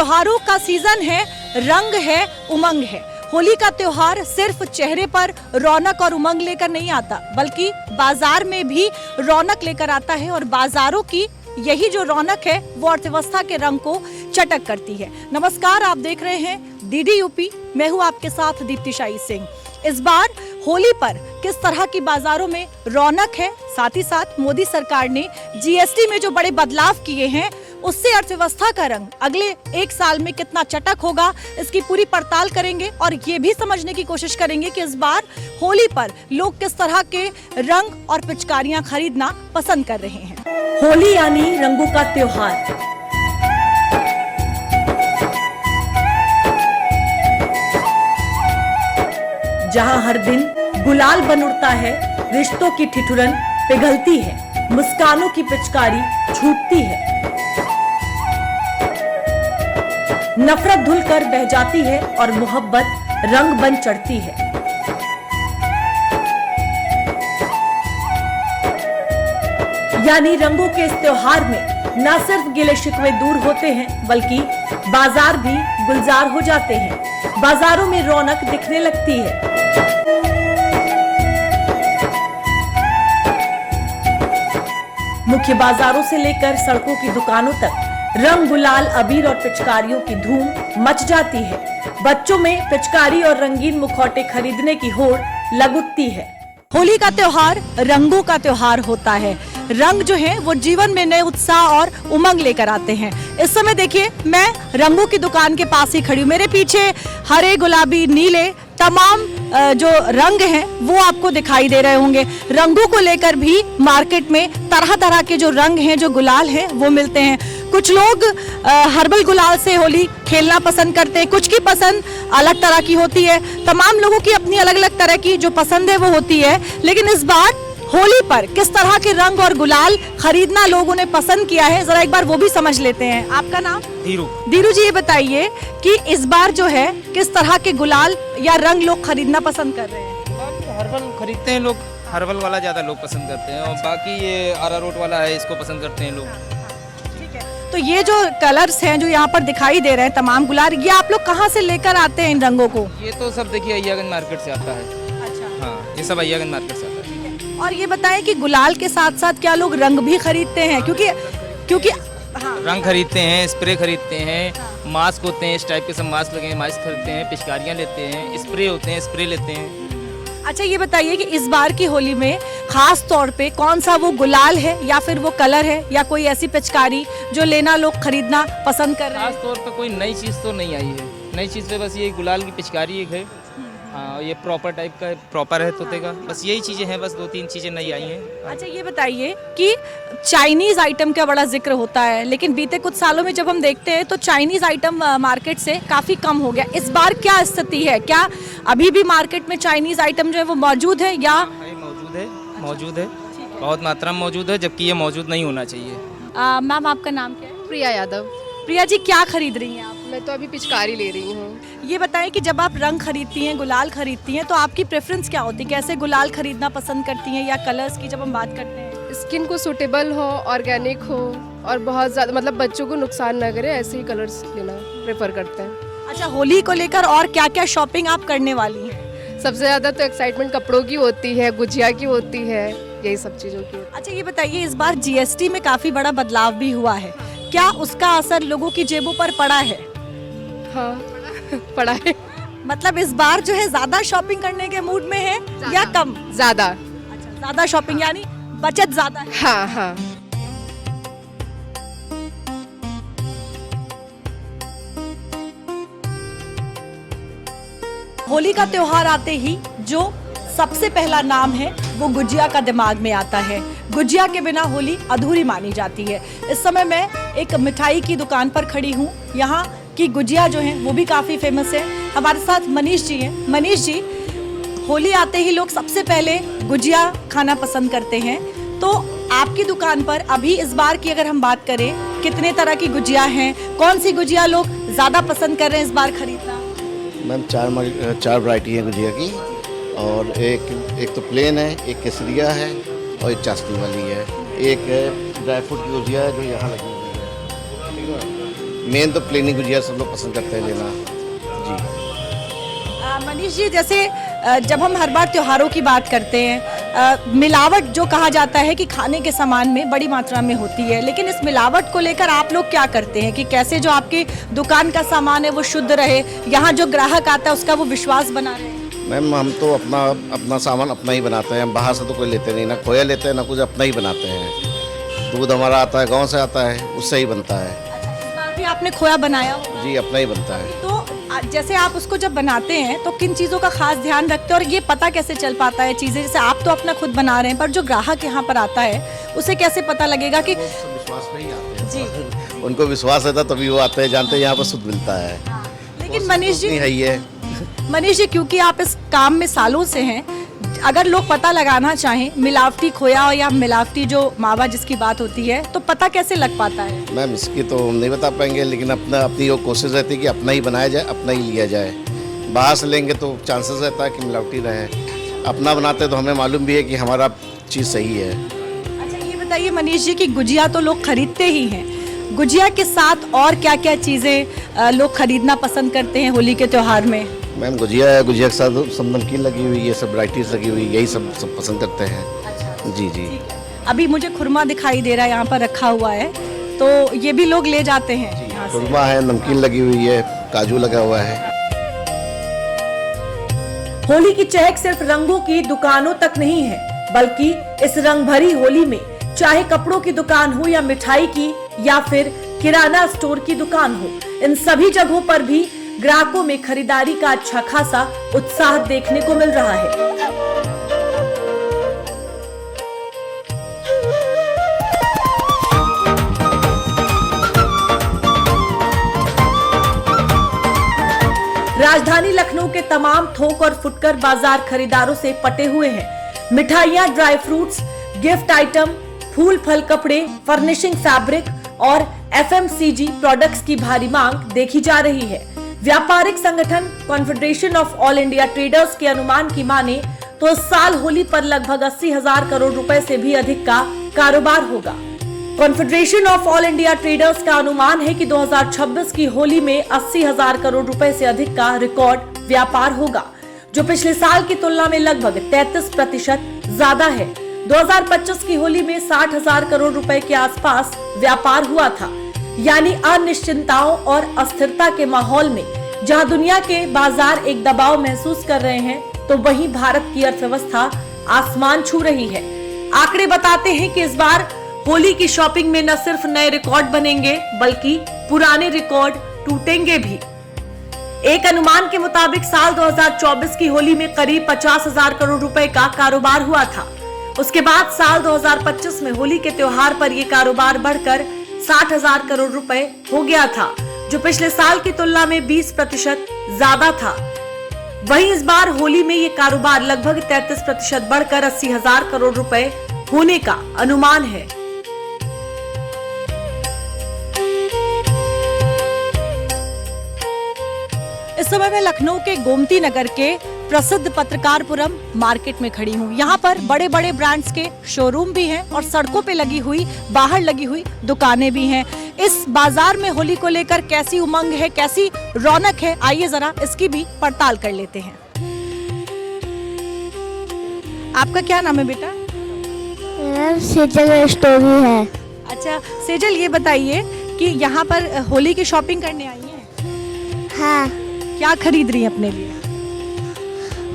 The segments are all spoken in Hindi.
त्योहारों का सीजन है, रंग है, उमंग है। होली का त्योहार सिर्फ चेहरे पर रौनक और उमंग लेकर नहीं आता, बल्कि बाजार में भी रौनक लेकर आता है। और बाजारों की यही जो रौनक है वो अर्थव्यवस्था के रंग को चटक करती है। नमस्कार, आप देख रहे हैं डीडी यूपी। मैं हूं आपके साथ दीप्ति शाही सिंह। इस बार होली पर किस तरह की बाजारों में रौनक है, साथ ही साथ मोदी सरकार ने जीएसटी में जो बड़े बदलाव किए हैं उससे अर्थव्यवस्था का रंग अगले एक साल में कितना चटक होगा, इसकी पूरी पड़ताल करेंगे और ये भी समझने की कोशिश करेंगे कि इस बार होली पर लोग किस तरह के रंग और पिचकारियां खरीदना पसंद कर रहे हैं। होली यानी रंगों का त्योहार। जहां हर दिन गुलाल बन उड़ता है, रिश्तों की ठिठुरन पिघलती है, मुस्कानों की पिचकारी छूटती है, नफरत धुलकर बह जाती है और मोहब्बत रंग बन चढ़ती है। यानी रंगों के इस त्योहार में न सिर्फ गिले शिकवे दूर होते हैं, बल्कि बाजार भी गुलजार हो जाते हैं। बाजारों में रौनक दिखने लगती है। मुख्य बाजारों से लेकर सड़कों की दुकानों तक रंग, गुलाल, अबीर और पिचकारियों की धूम मच जाती है। बच्चों में पिचकारी और रंगीन मुखौटे खरीदने की होड़ लग उठती है। होली का त्योहार रंगों का त्योहार होता है। रंग जो है वो जीवन में नए उत्साह और उमंग लेकर आते हैं। इस समय देखिए, मैं रंगों की दुकान के पास ही खड़ी हूँ। मेरे पीछे हरे, गुलाबी, नीले तमाम जो रंग हैं वो आपको दिखाई दे रहे होंगे। रंगों को लेकर भी मार्केट में तरह तरह के जो रंग हैं, जो गुलाल हैं वो मिलते हैं। कुछ लोग हर्बल गुलाल से होली खेलना पसंद करते हैं, कुछ की पसंद अलग तरह की होती है। तमाम लोगों की अपनी अलग अलग तरह की जो पसंद है वो होती है। लेकिन इस बार होली पर किस तरह के रंग और गुलाल खरीदना लोगों ने पसंद किया है, जरा एक बार वो भी समझ लेते हैं। आपका नाम? धीरू। धीरू जी, ये बताइए कि इस बार जो है किस तरह के गुलाल या रंग लोग खरीदना पसंद कर रहे हैं? हर्बल खरीदते हैं लोग, हर्बल वाला ज्यादा लोग पसंद करते हैं, और बाकी ये अरारोट वाला है, इसको पसंद करते हैं लोग। तो ये जो कलर्स हैं जो यहाँ पर दिखाई दे रहे हैं, तमाम गुलाल, ये आप लोग कहाँ से लेकर आते हैं इन रंगों को? ये तो सब देखिए अय्यागंज मार्केट से आता है। अच्छा। हाँ, ये सब अय्यागंज मार्केट से आता है। और ये बताएं कि गुलाल के साथ साथ क्या लोग रंग भी खरीदते हैं? क्योंकि हाँ। रंग खरीदते हैं, स्प्रे खरीदते हैं, मास्क होते हैं, इस टाइप के सब मास्क लगे हैं, मास्क खरीदते हैं, पिचकारियाँ लेते हैं, स्प्रे होते हैं, स्प्रे लेते हैं। अच्छा, ये बताइए कि इस बार की होली में खास तौर पे कौन सा वो गुलाल है या फिर वो कलर है या कोई ऐसी पिचकारी जो लेना लोग खरीदना पसंद कर रहे हैं? खास तौर पे कोई नई चीज़ तो नहीं आई है। नई चीज़ पे बस ये गुलाल की पिचकारी एक है। हाँ, ये प्रॉपर टाइप का प्रॉपर है तोते का। बस यही चीज़ें हैं, बस 2-3 चीज़ें नई आई हैं। अच्छा, ये बताइए कि चाइनीज आइटम का बड़ा जिक्र होता है, लेकिन बीते कुछ सालों में जब हम देखते हैं तो चाइनीज आइटम मार्केट से काफ़ी कम हो गया। इस बार क्या स्थिति है? क्या अभी भी मार्केट में चाइनीज आइटम जो है वो मौजूद है या? मौजूद है, बहुत मात्रा में मौजूद है, जबकि ये मौजूद नहीं होना चाहिए। मैम, आपका नाम क्या है? प्रिया यादव। प्रिया जी, क्या खरीद रही हैं आप? मैं तो अभी पिचकारी ले रही हूँ। ये बताएं कि जब आप रंग खरीदती हैं, गुलाल खरीदती हैं, तो आपकी प्रेफरेंस क्या होती है? कैसे गुलाल खरीदना पसंद करती हैं या कलर्स की जब हम बात करते हैं? स्किन को सूटेबल हो, ऑर्गेनिक हो और बहुत ज़्यादा मतलब बच्चों को नुकसान न करे, ऐसे ही कलर्स लेना प्रेफर करते हैं। अच्छा, होली को लेकर और क्या क्या शॉपिंग आप करने वाली हैं? सबसे ज़्यादा तो एक्साइटमेंट कपड़ों की होती है, गुजिया की होती है, यही सब चीज़ों की। अच्छा, ये बताइए, इस बार जीएसटी में काफ़ी बड़ा बदलाव भी हुआ है, क्या उसका असर लोगों की जेबों पर पड़ा है? हाँ पड़ा है। मतलब इस बार जो है ज्यादा शॉपिंग करने के मूड में है या कम? ज़्यादा। अच्छा, ज्यादा शॉपिंग यानी बचत ज्यादा है। हाँ हाँ। होली का त्योहार आते ही जो सबसे पहला नाम है वो गुजिया का दिमाग में आता है। गुजिया के बिना होली अधूरी मानी जाती है। इस समय मैं एक मिठाई की दुकान पर खड़ी हूँ। यहाँ की गुजिया जो है वो भी काफ़ी फेमस है। हमारे साथ मनीष जी हैं। मनीष जी, होली आते ही लोग सबसे पहले गुजिया खाना पसंद करते हैं, तो आपकी दुकान पर अभी इस बार की अगर हम बात करें, कितने तरह की गुजिया हैं, कौन सी गुजिया लोग ज़्यादा पसंद कर रहे हैं इस बार खरीदना? मैम, 4 वैरायटी है गुजिया की, और एक तो प्लेन है, एक केसरिया है और एक चाशनी वाली है, एक ड्राई फ्रूट की गुजिया है जो यहाँ लगी हुई है। मेन तो प्लेन ही गुजिया सब लोग पसंद करते हैं लेना जी। मनीष जी, जैसे जब हम हर बार त्योहारों की बात करते हैं, मिलावट जो कहा जाता है कि खाने के सामान में बड़ी मात्रा में होती है, लेकिन इस मिलावट को लेकर आप लोग क्या करते हैं कि कैसे जो आपकी दुकान का सामान है वो शुद्ध रहे, यहाँ जो ग्राहक आता है उसका वो विश्वास बना रहे? मैम हम तो अपना सामान अपना ही बनाते हैं, हम बाहर से तो कोई लेते नहीं, ना खोया लेते हैं ना कुछ, अपना ही बनाते हैं। दूध हमारा आता है, गाँव से आता है, उससे ही बनता है। इस बार भी आपने खोया बनाया होगा? जी अपना ही बनता है। तो जैसे आप उसको जब बनाते हैं तो किन चीज़ों का खास ध्यान रखते हैं और ये पता कैसे चल पाता है चीज़ें, जैसे आप तो अपना खुद बना रहे हैं पर जो ग्राहक यहाँ पर आता है उसे कैसे पता लगेगा कि विश्वास पे ही आते हैं जी उनको विश्वास रहता तभी वो आते हैं, जानते हैं यहाँ पर शुद्ध मिलता है। लेकिन मनीष जी है ही है। मनीष जी, क्योंकि आप इस काम में सालों से हैं, अगर लोग पता लगाना चाहें मिलावटी खोया या मिलावटी जो मावा जिसकी बात होती है, तो पता कैसे लग पाता है? मैम इसकी तो नहीं बता पाएंगे, लेकिन अपनी वो कोशिश रहती है कि अपना ही बनाया जाए, अपना ही लिया जाए। बाहर से लेंगे तो चांसेस रहता है कि मिलावटी रहे, अपना बनाते तो हमें मालूम भी है कि हमारा चीज़ सही है। अच्छा ये बताइए मनीष जी कि गुजिया तो लोग खरीदते ही हैं, गुजिया के साथ और क्या क्या चीज़ें लोग खरीदना पसंद करते हैं होली के त्यौहार में? मैम गुजिया है, गुजिया के साथ सब नमकीन लगी हुई, ये सब वैराइटीज लगी हुई, यही सब पसंद करते हैं। जी जी। अभी मुझे खुरमा दिखाई दे रहा है यहाँ पर रखा हुआ है, तो ये भी लोग ले जाते हैं यहाँ से? खुरमा है, नमकीन लगी हुई है, काजू लगा हुआ है। होली की चहक सिर्फ रंगों की दुकानों तक नहीं है, बल्कि इस रंग भरी होली में चाहे कपड़ों की दुकान हो या मिठाई की या फिर किराना स्टोर की दुकान हो, इन सभी जगहों पर भी ग्राहकों में खरीदारी का अच्छा खासा उत्साह देखने को मिल रहा है। राजधानी लखनऊ के तमाम थोक और फुटकर बाजार खरीदारों से पटे हुए हैं। मिठाइयां, ड्राई फ्रूट्स, गिफ्ट आइटम, फूल फल, कपड़े, फर्निशिंग, फैब्रिक और एफएमसीजी प्रोडक्ट्स की भारी मांग देखी जा रही है। व्यापारिक संगठन confederation of all India traders के अनुमान की माने तो इस साल होली पर लगभग 80,000 करोड़ रुपए से भी अधिक का कारोबार होगा। Confederation of all India traders का अनुमान है कि 2026 की होली में 80,000 करोड़ रुपए से अधिक का रिकॉर्ड व्यापार होगा, जो पिछले साल की तुलना में लगभग 33% ज्यादा है। 2025 की होली में 60,000 करोड़ रुपए के आसपास व्यापार हुआ था। यानी अनिश्चितताओं और अस्थिरता के माहौल में जहां दुनिया के बाजार एक दबाव महसूस कर रहे हैं, तो वहीं भारत की अर्थव्यवस्था आसमान छू रही है। आंकड़े बताते हैं कि इस बार होली की शॉपिंग में न सिर्फ नए रिकॉर्ड बनेंगे, बल्कि पुराने रिकॉर्ड टूटेंगे भी। एक अनुमान के मुताबिक साल 2024 की होली में करीब 50,000 करोड़ रुपए का कारोबार हुआ था। उसके बाद साल 2025 में होली के त्योहार पर यह कारोबार बढ़कर 60,000 करोड़ रुपए हो गया था, जो पिछले साल की तुलना में 20% ज्यादा था। वहीं इस बार होली में ये कारोबार लगभग 33% बढ़कर 80,000 करोड़ रुपए होने का अनुमान है। इस समय मैं लखनऊ के गोमती नगर के प्रसिद्ध पत्रकारपुरम मार्केट में खड़ी हूँ। यहाँ पर बड़े बड़े ब्रांड्स के शोरूम भी हैं और सड़कों पे लगी हुई, बाहर लगी हुई दुकानें भी हैं। इस बाजार में होली को लेकर कैसी उमंग है, कैसी रौनक है, आइए जरा इसकी भी पड़ताल कर लेते हैं। आपका क्या नाम है बेटा? मेरा सेजल स्टोरी है। अच्छा सेजल, ये बताइए कि यहाँ पर होली की शॉपिंग करने आई हैं? हाँ, क्या खरीद रही हैं अपने लिए?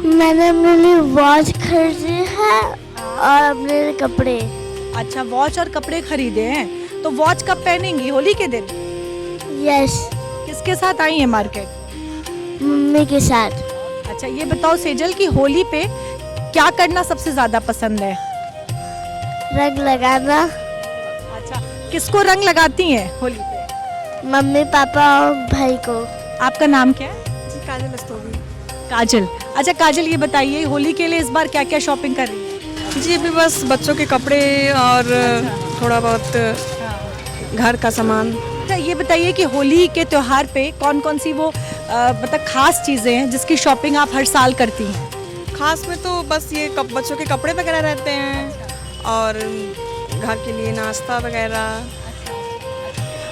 मैंने अपने लिए वॉच खरीदी है और अपने लिए कपड़े। अच्छा, वॉच और कपड़े खरीदे हैं, तो वॉच कब पहनेंगी? होली के दिन? यस, किसके साथ आई हैं मार्केट? मम्मी के साथ। अच्छा ये बताओ सेजल की होली पे क्या करना सबसे ज्यादा पसंद है? रंग लगाना। अच्छा, किसको रंग लगाती हैं होली पे? मम्मी, पापा और भाई को। आपका नाम क्या है? जी काजल स्तोवी। काजल। अच्छा काजल, ये बताइए होली के लिए इस बार क्या क्या शॉपिंग कर रही है? जी अभी बस बच्चों के कपड़े और थोड़ा बहुत घर का सामान। अच्छा ये बताइए कि होली के त्योहार पे कौन कौन सी वो मतलब खास चीजें हैं जिसकी शॉपिंग आप हर साल करती हैं? खास में तो बस ये बच्चों के कपड़े वगैरह रहते हैं और घर के लिए नाश्ता वगैरह।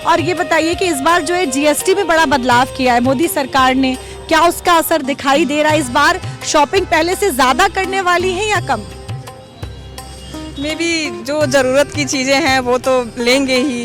और ये बताइए कि इस बार जो है जीएसटी में बड़ा बदलाव किया है मोदी सरकार ने, क्या उसका असर दिखाई दे रहा है? इस बार शॉपिंग पहले से ज्यादा करने वाली है या कम? मे बी जो जरूरत की चीजें हैं वो तो लेंगे ही।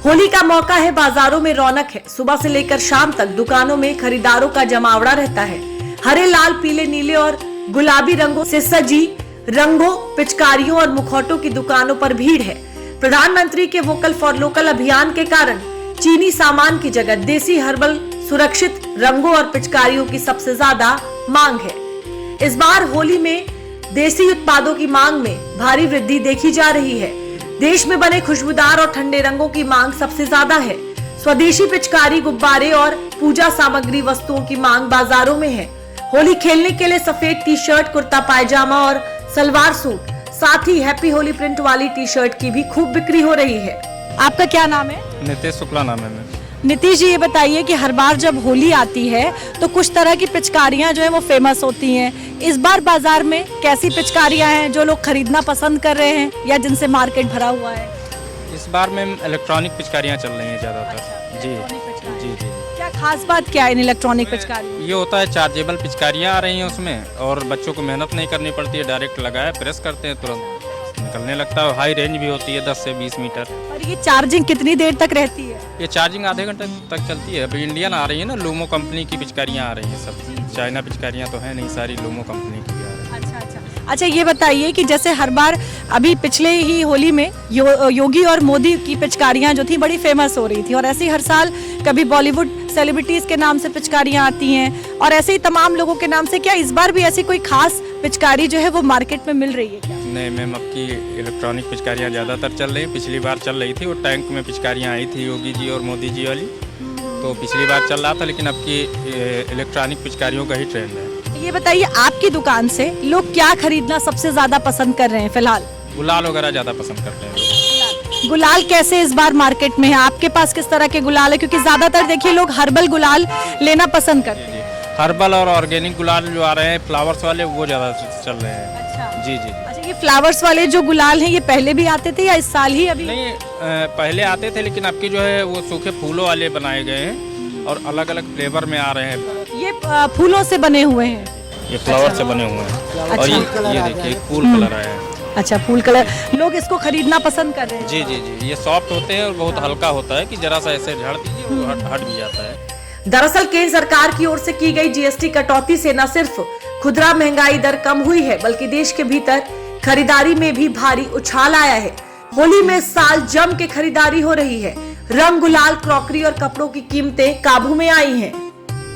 होली का मौका है, बाजारों में रौनक है। सुबह से लेकर शाम तक दुकानों में खरीदारों का जमावड़ा रहता है। हरे, लाल, पीले, नीले और गुलाबी रंगों से सजी रंगों, पिचकारियों और मुखौटों की दुकानों पर भीड़ है। प्रधानमंत्री के वोकल फॉर लोकल अभियान के कारण चीनी सामान की जगह देसी हर्बल सुरक्षित रंगों और पिचकारियों की सबसे ज्यादा मांग है। इस बार होली में देसी उत्पादों की मांग में भारी वृद्धि देखी जा रही है। देश में बने खुशबूदार और ठंडे रंगों की मांग सबसे ज्यादा है। स्वदेशी पिचकारी, गुब्बारे और पूजा सामग्री वस्तुओं की मांग बाजारों में है। होली खेलने के लिए सफेद टी शर्ट, कुर्ता पायजामा और सलवार सूट, साथ ही हैप्पी होली प्रिंट वाली टी शर्ट की भी खूब बिक्री हो रही है। आपका क्या नाम है? नितेश शुक्ला नाम है मेरा। नीतीश जी, ये बताइए कि हर बार जब होली आती है तो कुछ तरह की पिचकारियां जो है वो फेमस होती हैं। इस बार बाजार में कैसी पिचकारियां हैं जो लोग खरीदना पसंद कर रहे हैं या जिनसे मार्केट भरा हुआ है? इस बार में इलेक्ट्रॉनिक पिचकारियाँ चल रही हैं ज़्यादातर। जी जी जी। क्या खास बात क्या है इन इलेक्ट्रॉनिक पिचकारी? ये होता है चार्जेबल पिचकारियाँ आ रही हैं उसमें, और बच्चों को मेहनत नहीं करनी पड़ती है, डायरेक्ट लगाया प्रेस करते हैं तुरंत निकलने लगता है। हाई रेंज भी होती है 10 से 20 मीटर। और ये चार्जिंग कितनी देर तक रहती है? ये चार्जिंग आधे घंटे तक चलती है। अभी इंडियन आ रही है ना, लूमो कंपनी की पिचकारियाँ आ रही हैं सब। चाइना पिचकारियाँ तो हैं नहीं, सारी लूमो कंपनी की आ रही हैं। अच्छा, ये बताइए कि जैसे हर बार अभी पिछले ही होली में योगी और मोदी की पिचकारियां जो थी बड़ी फेमस हो रही थी, और ऐसे ही हर साल कभी बॉलीवुड सेलिब्रिटीज के नाम से पिचकारियां आती हैं और ऐसे ही तमाम लोगों के नाम से। क्या इस बार भी ऐसी कोई खास पिचकारी जो है वो मार्केट में मिल रही है क्या? नहीं मैम, अब की इलेक्ट्रॉनिक पिचकारियाँ ज़्यादातर चल रही हैं। पिछली बार चल रही थी वो टैंक में पिचकारियाँ आई थी योगी जी और मोदी जी वाली, तो पिछली बार चल रहा था, लेकिन अब की इलेक्ट्रॉनिक पिचकारियों का ही ट्रेंड है। ये बताइए आपकी दुकान से लोग क्या खरीदना सबसे ज्यादा पसंद कर रहे हैं फिलहाल? गुलाल वगैरह ज़्यादा पसंद करते हैं लोग। गुलाल कैसे इस बार मार्केट में है? आपके पास किस तरह के गुलाल है? क्योंकि ज्यादातर देखिए लोग हर्बल गुलाल लेना पसंद करते हैं। हर्बल और ऑर्गेनिक गुलाल जो आ रहे हैं फ्लावर्स वाले, वो ज़्यादा चल रहे हैं। अच्छा जी जी। अच्छा, ये फ्लावर्स वाले जो गुलाल हैं ये पहले भी आते थे या इस साल ही अभी? नहीं, पहले आते थे, लेकिन अब की जो है वो सूखे फूलों वाले बनाए गए हैं और अलग अलग फ्लेवर में आ रहे हैं। ये फूलों से बने हुए हैं? ये फ्लावर से बने हुए हैं। और ये देखिए फूल कलर आया है। अच्छा, फूल कलर। लोग इसको खरीदना पसंद कर रहे हैं। जी जी जी। ये सॉफ्ट होते हैं और बहुत हल्का होता है कि जरा सा ऐसे झाड़ दीजिए वो हट भी जाता है। दरअसल केंद्र सरकार की ओर से की गई जीएसटी कटौती से न सिर्फ खुदरा महंगाई दर कम हुई है, बल्कि देश के भीतर खरीदारी में भी भारी उछाल आया है। होली में इस साल जम के खरीदारी हो रही है। रंग, गुलाल, क्रॉकरी और कपड़ों की कीमतें काबू में आई हैं।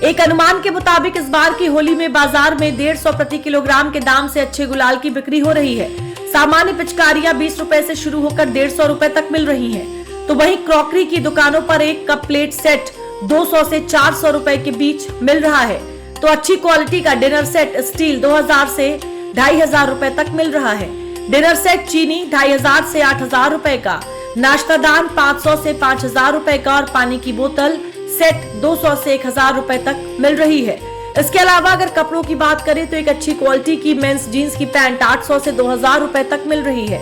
एक अनुमान के मुताबिक इस बार की होली में बाजार में 150 प्रति किलोग्राम के दाम से अच्छे गुलाल की बिक्री हो रही है। सामान्य पिचकारियां 20 रुपए से शुरू होकर 150 रुपए तक मिल रही हैं। तो वहीं क्रॉकरी की दुकानों पर एक कप प्लेट सेट 200 से 400 रुपए के बीच मिल रहा है। तो अच्छी क्वालिटी का डिनर सेट स्टील 2000 से 2500 रुपए तक मिल रहा है। डिनर सेट चीनी 2500 से 8000 रुपए का, नाश्तादान 500 से 5000 रुपए का और पानी की बोतल सेट 200 से 1000 रुपए तक मिल रही है। इसके अलावा अगर कपड़ों की बात करें तो एक अच्छी क्वालिटी की मेंस जीन्स की पैंट 800 से 2000 रुपए तक मिल रही है।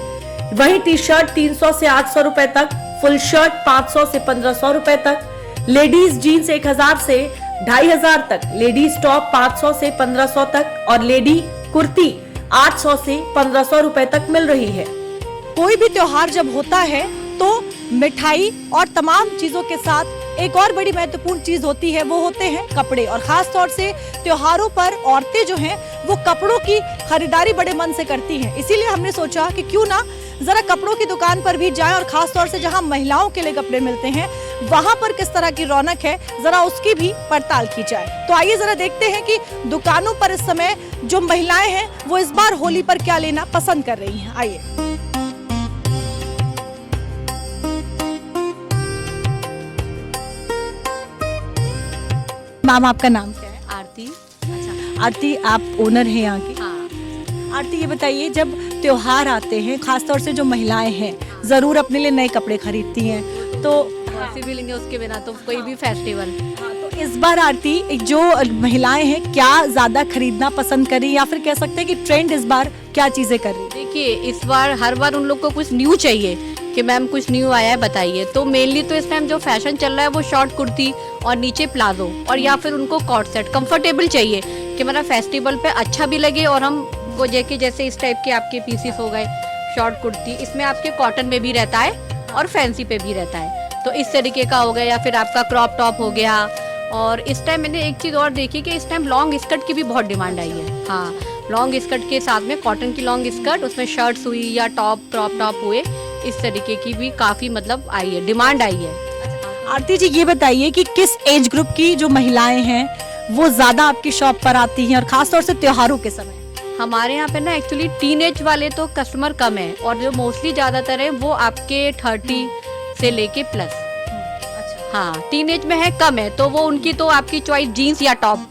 वहीं टी शर्ट 300 से 800 रुपए तक, फुल शर्ट 500 से 1500 रुपए तक, लेडीज जीन्स 1000 से 2500 तक, लेडीज टॉप 500 से 1500 तक और लेडी कुर्ती 800 से 1500 रुपए तक मिल रही है। कोई भी त्योहार जब होता है तो मिठाई और तमाम चीजों के साथ एक और बड़ी महत्वपूर्ण चीज होती है, वो होते हैं कपड़े। और खास तौर से त्योहारों पर औरतें जो हैं वो कपड़ों की खरीदारी बड़े मन से करती हैं। इसीलिए हमने सोचा कि क्यों ना जरा कपड़ों की दुकान पर भी जाएं और खास तौर से जहां महिलाओं के लिए कपड़े मिलते हैं वहां पर किस तरह की रौनक है, जरा उसकी भी पड़ताल की जाए। तो आइए जरा देखते हैं कि दुकानों पर इस समय जो महिलाएं हैं वो इस बार होली पर क्या लेना पसंद कर रही हैं। आइए। मैम, आपका नाम क्या है? आरती। अच्छा आरती, आप ओनर हैं यहाँ की? हाँ। आरती, ये बताइए जब त्योहार आते हैं खासतौर से जो महिलाएं हैं जरूर अपने लिए नए कपड़े खरीदती हैं, तो वैसे भी लेंगे उसके बिना तो कोई भी फेस्टिवल। तो इस बार आरती जो महिलाएं हैं क्या ज्यादा खरीदना पसंद करी या फिर कह सकते हैं कि ट्रेंड इस बार क्या चीजें कर रही? देखिए इस बार हर बार उन लोग को कुछ न्यू चाहिए कि मैम कुछ न्यू आया है बताइए। तो मेनली तो इस टाइम जो फैशन चल रहा है वो शॉर्ट कुर्ती और नीचे प्लाजो, और या फिर उनको कॉट सेट कंफर्टेबल चाहिए कि मेरा फेस्टिवल पे अच्छा भी लगे, और हम वो जैसे इस टाइप के आपके पीसीस हो गए शॉर्ट कुर्ती, इसमें आपके कॉटन में भी रहता है और फैंसी पे भी रहता है, तो इस तरीके का हो गया। या फिर आपका क्रॉप टॉप हो गया। और इस टाइम मैंने एक चीज़ और देखी कि इस टाइम लॉन्ग स्कर्ट की भी बहुत डिमांड आई है। हाँ, लॉन्ग स्कर्ट के साथ में कॉटन की लॉन्ग स्कर्ट, उसमें शर्ट्स हुई या टॉप क्रॉप टॉप हुए, इस तरीके की भी काफ़ी मतलब आई है, डिमांड आई है। आरती जी, ये बताइए कि किस एज ग्रुप की जो महिलाएं हैं वो ज्यादा आपकी शॉप पर आती हैं, और खासतौर से त्योहारों के समय? हमारे यहाँ पे ना एक्चुअली टीनेज वाले तो कस्टमर कम है, और जो मोस्टली ज़्यादातर है वो आपके 30 से लेके प्लस। हाँ, टीनेज में है कम है, तो वो उनकी तो आपकी चॉइस जीन्स या टॉप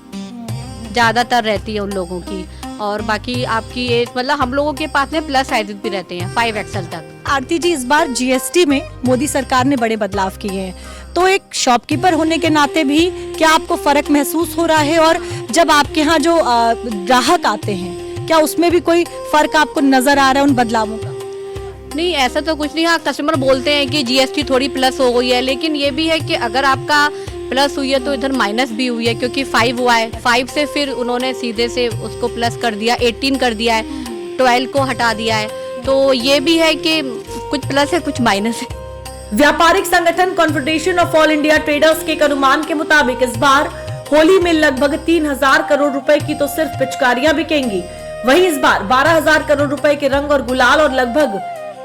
ज़्यादातर रहती है उन लोगों की। और बाकी आपकी एज मतलब हम लोगों के पास में प्लस साइज भी रहते हैं 5XL तक। आरती जी, इस बार जीएसटी में मोदी सरकार ने बड़े बदलाव किए हैं, तो एक शॉपकीपर होने के नाते भी क्या आपको फर्क महसूस हो रहा है? और जब आपके यहाँ जो ग्राहक आते हैं, क्या उसमें भी कोई फर्क आपको नजर आ रहा है उन बदलावों का? नहीं, ऐसा तो कुछ नहीं। हाँ, कस्टमर बोलते हैं कि जीएसटी थोड़ी प्लस हो गई है, लेकिन ये भी है कि अगर आपका प्लस हुई है तो इधर माइनस भी हुई है, क्योंकि 5 हुआ है, 5 से फिर उन्होंने सीधे से उसको प्लस कर दिया, 18 कर दिया है, 12 को हटा दिया है, तो ये भी है कि कुछ प्लस है कुछ माइनस है। व्यापारिक संगठन confederation of all India traders के अनुमान के मुताबिक इस बार होली में लगभग 3000 करोड़ रुपए की तो सिर्फ पिचकारियां बिकेंगी, वहीं इस बार 12000 करोड़ रुपए के रंग और गुलाल और लगभग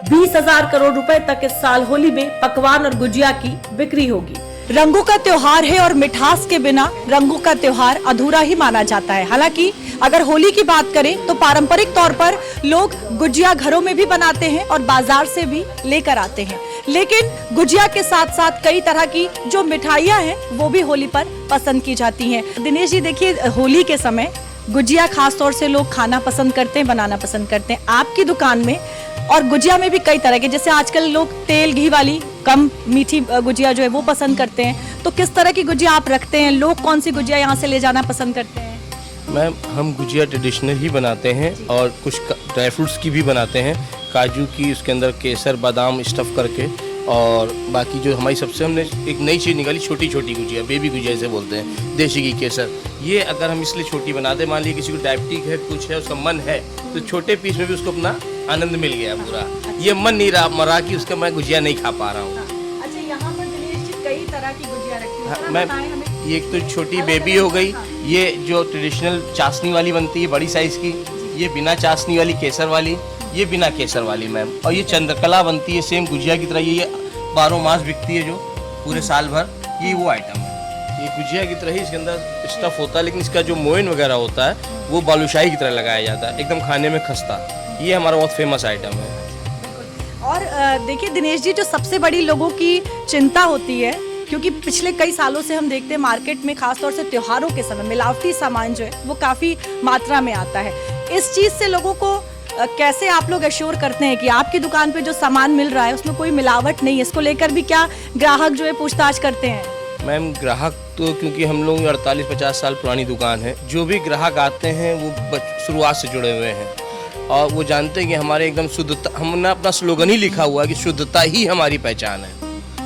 20000 करोड़ रुपए तक इस साल होली में पकवान और गुजिया की बिक्री होगी। रंगों का त्योहार है और मिठास के बिना रंगों का त्योहार अधूरा ही माना जाता है। हालांकि अगर होली की बात करें तो पारंपरिक तौर पर लोग गुजिया घरों में भी बनाते हैं और बाजार से भी लेकर आते हैं, लेकिन गुजिया के साथ साथ कई तरह की जो मिठाइयां हैं वो भी होली पर पसंद की जाती हैं। दिनेश जी, देखिए, होली के समय गुजिया खास तौर से लोग खाना पसंद करते हैं, बनाना पसंद करते हैं। आपकी दुकान में और गुजिया में भी कई तरह के, जैसे आजकल लोग तेल घी वाली कम मीठी गुजिया जो है वो पसंद करते हैं, तो किस तरह की गुजिया आप रखते हैं? लोग कौन सी गुजिया यहाँ से ले जाना पसंद करते हैं? मैम, हम गुजिया ट्रेडिशनल ही बनाते हैं और कुछ ड्राई फ्रूट्स की भी बनाते हैं, काजू की, उसके अंदर केसर बादाम स्टफ़ करके, और बाकी जो हमारी सबसे हमने एक नई चीज़ निकाली, छोटी छोटी गुजिया, बेबी गुजिया इसे बोलते हैं, देसी घी केसर। ये अगर हम इसलिए छोटी बनाते, मान लीजिए किसी को डायबिटिक है, कुछ है, उसका मन है, तो छोटे पीस में भी उसको अपना आनंद मिल गया पूरा। ये मन नहीं रहा मरा कि उसका मैं गुजिया नहीं खा पा रहा हूँ। अच्छा, यहाँ पर दिनेश जी कई तरह की गुजिया रखी है। मैम, ये एक तो छोटी बेबी हो गई, ये जो ट्रेडिशनल चाशनी वाली बनती है बड़ी साइज़ की, ये बिना चाशनी वाली केसर वाली, ये बिना केसर वाली मैम, और ये चंद्रकला बनती है सेम गुजिया की तरह, ये 12 मास बिकती है जो पूरे साल भर, ये वो आइटम है। ये गुजिया की तरह ही इसके अंदर स्टफ़ होता है, लेकिन इसका जो मोइन वगैरह होता है वो बालूशाही की तरह लगाया जाता है, एकदम खाने में खस्ता। ये हमारा बहुत फेमस आइटम है। और देखिए दिनेश जी, जो सबसे बड़ी लोगों की चिंता होती है, क्योंकि पिछले कई सालों से हम देखते हैं मार्केट में खासतौर से त्योहारों के समय मिलावटी सामान जो है वो काफ़ी मात्रा में आता है। इस चीज़ से लोगों को कैसे आप लोग एश्योर करते हैं कि आपकी दुकान पे जो सामान मिल रहा है उसमें कोई मिलावट नहीं है? इसको लेकर भी क्या ग्राहक जो है पूछताछ करते हैं? मैम, ग्राहक तो क्योंकि हम लोग 48-50 साल पुरानी दुकान है, जो भी ग्राहक आते हैं वो शुरुआत से जुड़े हुए हैं और वो जानते हैं कि हमारे एकदम शुद्धता, हमने अपना स्लोगन ही लिखा हुआ है कि शुद्धता ही हमारी पहचान है।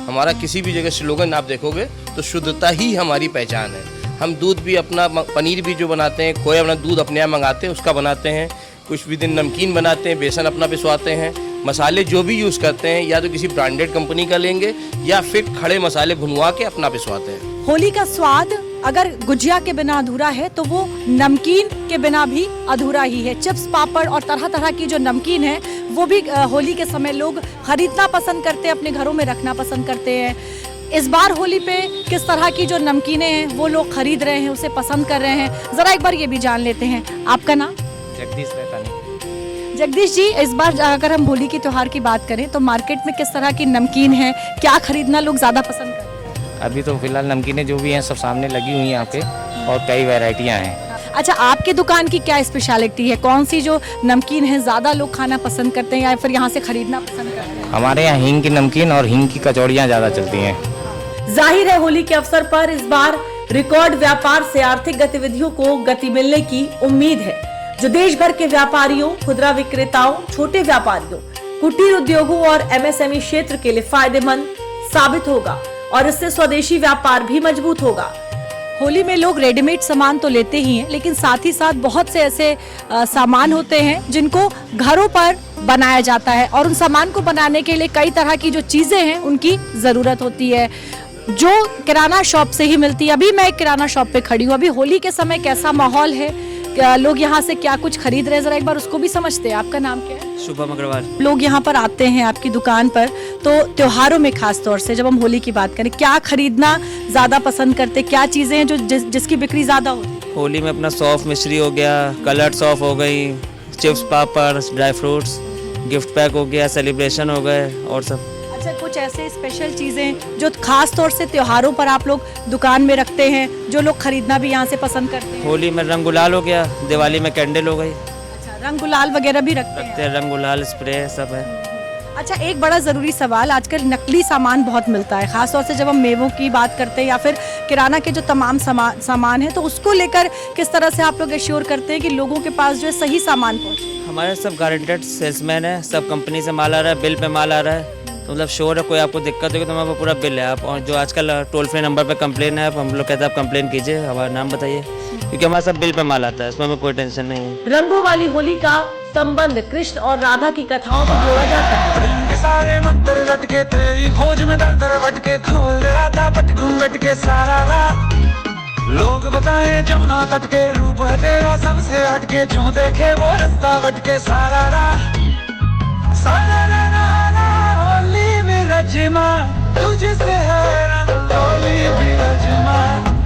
हमारा किसी भी जगह स्लोगन आप देखोगे तो शुद्धता ही हमारी पहचान है। हम दूध भी अपना, पनीर भी जो बनाते हैं, खोया अपना दूध अपने यहाँ मंगाते हैं उसका बनाते हैं, कुछ भी दिन नमकीन बनाते हैं, बेसन अपना पिसवाते हैं, मसाले जो भी यूज़ करते हैं या तो किसी ब्रांडेड कंपनी का लेंगे या फिर खड़े मसाले भुनवा के अपना पिसवाते हैं। होली का स्वाद अगर गुजिया के बिना अधूरा है तो वो नमकीन के बिना भी अधूरा ही है। चिप्स, पापड़ और तरह तरह की जो नमकीन है वो भी होली के समय लोग खरीदना पसंद करते हैं, अपने घरों में रखना पसंद करते हैं। इस बार होली पे किस तरह की जो नमकीनें हैं वो लोग खरीद रहे हैं, उसे पसंद कर रहे हैं, जरा एक बार ये भी जान लेते हैं। आपका नाम? जगदीश रहता। जगदीश जी, इस बार अगर हम होली के त्योहार की बात करें तो मार्केट में किस तरह की नमकीन है, क्या खरीदना लोग ज़्यादा पसंद करते हैं? अभी तो फिलहाल नमकीनें जो भी हैं सब सामने लगी हुई हैं यहाँ पे और कई वैरायटियाँ हैं। अच्छा, आपके दुकान की क्या स्पेशलिटी है? कौन सी जो नमकीन है ज़्यादा लोग खाना पसंद करते हैं या फिर यहाँ से खरीदना पसंद करते हैं? हमारे यहाँ हींग की नमकीन और हींग की कचौड़ियाँ ज़्यादा चलती हैं। जाहिर है होली के अवसर पर इस बार रिकॉर्ड व्यापार से आर्थिक गतिविधियों को गति मिलने की उम्मीद है, जो देश भर के व्यापारियों, खुदरा विक्रेताओं, छोटे व्यापारियों, कुटीर उद्योगों और एमएसएमई क्षेत्र के लिए फायदेमंद साबित होगा और इससे स्वदेशी व्यापार भी मजबूत होगा। होली में लोग रेडीमेड सामान तो लेते ही हैं, लेकिन साथ ही साथ बहुत से ऐसे सामान होते हैं जिनको घरों पर बनाया जाता है और उन सामान को बनाने के लिए कई तरह की जो चीज़ें हैं उनकी ज़रूरत होती है, जो किराना शॉप से ही मिलती है। अभी मैं एक किराना शॉप पे खड़ी हूँ। अभी होली के समय कैसा माहौल है, लोग यहाँ से क्या कुछ खरीद रहे हैं, जरा एक बार उसको भी समझते हैं। आपका नाम क्या है? शुभम अग्रवाल। लोग यहाँ पर आते हैं आपकी दुकान पर, तो त्योहारों में खास तौर से जब हम होली की बात करें, क्या खरीदना ज़्यादा पसंद करते, क्या चीज़ें हैं जो जिसकी बिक्री ज़्यादा होती है? होली में अपना सौंफ मिश्री हो गया, कलर्ड सौंफ हो गई, चिप्स पापड़, ड्राई फ्रूट्स, गिफ्ट पैक हो गया, सेलिब्रेशन हो गए और सब। अच्छा, कुछ ऐसे स्पेशल चीज़ें जो खास तौर से त्योहारों पर आप लोग दुकान में रखते हैं, जो लोग खरीदना भी यहाँ से पसंद करते हैं? होली में रंग गुलाल हो गया, दिवाली में कैंडल हो गई। अच्छा, रंग गुलाल वगैरह भी रखते हैं? रंग गुलाल, स्प्रे सब है। अच्छा, एक बड़ा ज़रूरी सवाल, आजकल नकली सामान बहुत मिलता है, खास तौर से जब हम मेवों की बात करते हैं या फिर किराना के जो तमाम सामान है, तो उसको लेकर किस तरह से आप लोग एश्योर करते हैं कि लोगों के पास जो है सही सामान पहुँचे? हमारे सब गारंटेड सेल्समैन है, सब कंपनी से माल आ रहा है, बिल पे माल आ रहा है, तो मतलब श्योर है। कोई आपको दिक्कत होगी तो हमारे पास पूरा बिल है। आप और जो आजकल टोल फ्री नंबर पे कंप्लेन है, हम लोग कहते हैं आप कंप्लेन कीजिए, हमारा नाम बताइए, क्योंकि हमारा सब बिल पे माल आता है, इसमें हमें कोई टेंशन नहीं है। रंगों वाली होली का संबंध कृष्ण और राधा की कथाओं से जोड़ा जाता है। सारे मंत्र लटके तेरी खोज में दर भटके, खोल राधा पट घूंघट के सारा रात। लोग बताए जमुना तट के, रूप है तेरा सबसे हटके, जो देखे वो रास्ता भटके सारा रात। सारा रारा होली में रजमा, तुझसे है रंगोली भी रजमा,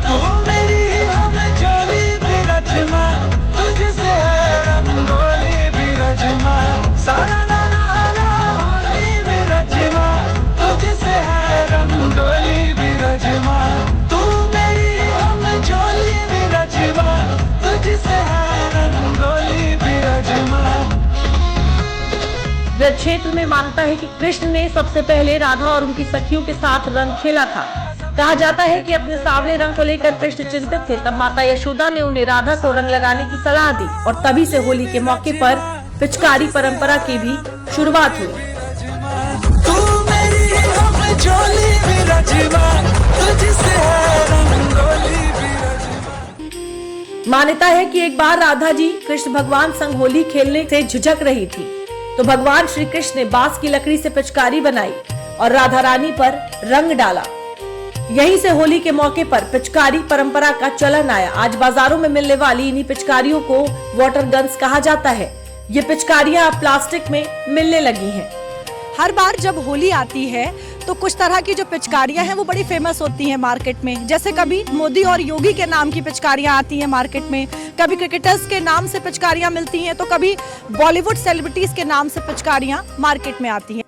तू मेरी हम जोली भी रजमा, तुझसे है रंगोली भी रजमा। सारा रारा होली में रजमा, तुझसे है रंगोली भी रजमा, तू मेरी हम जोली भी रजमा, तुझसे है रंगोली भी रजमा। ब्रज क्षेत्र में मानता है कि कृष्ण ने सबसे पहले राधा और उनकी सखियों के साथ रंग खेला था। कहा जाता है कि अपने सांवले रंग को लेकर कृष्ण चिंतित थे, तब माता यशोदा ने उन्हें राधा को रंग लगाने की सलाह दी और तभी से होली के मौके पर पिचकारी परंपरा की भी शुरुआत हुई। मान्यता है कि एक बार राधा जी कृष्ण भगवान संग होली खेलने से झिझक रही थी, तो भगवान श्री कृष्ण ने बांस की लकड़ी से पिचकारी बनाई और राधा रानी पर रंग डाला। यहीं से होली के मौके पर पिचकारी परंपरा का चलन आया। आज बाजारों में मिलने वाली इन्हीं पिचकारियों को वाटर गन्स कहा जाता है। ये पिचकारियां अब प्लास्टिक में मिलने लगी हैं। हर बार जब होली आती है तो कुछ तरह की जो पिचकारियां हैं वो बड़ी फेमस होती हैं मार्केट में। जैसे कभी मोदी और योगी के नाम की पिचकारियां आती हैं मार्केट में, कभी क्रिकेटर्स के नाम से पिचकारियां मिलती हैं, तो कभी बॉलीवुड सेलिब्रिटीज के नाम से पिचकारियां मार्केट में आती हैं।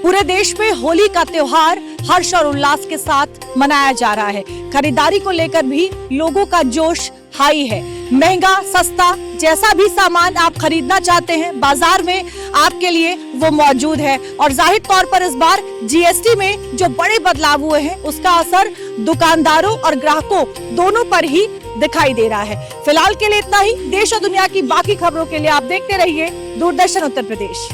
पूरे देश में होली का त्योहार हर्ष और उल्लास के साथ मनाया जा रहा है। खरीदारी को लेकर भी लोगों का जोश हाई है। महंगा सस्ता जैसा भी सामान आप खरीदना चाहते हैं, बाजार में आपके लिए वो मौजूद है। और जाहिर तौर पर इस बार जीएसटी में जो बड़े बदलाव हुए हैं उसका असर दुकानदारों और ग्राहकों दोनों पर ही दिखाई दे रहा है। फिलहाल के लिए इतना ही। देश और दुनिया की बाकी खबरों के लिए आप देखते रहिए दूरदर्शन उत्तर प्रदेश।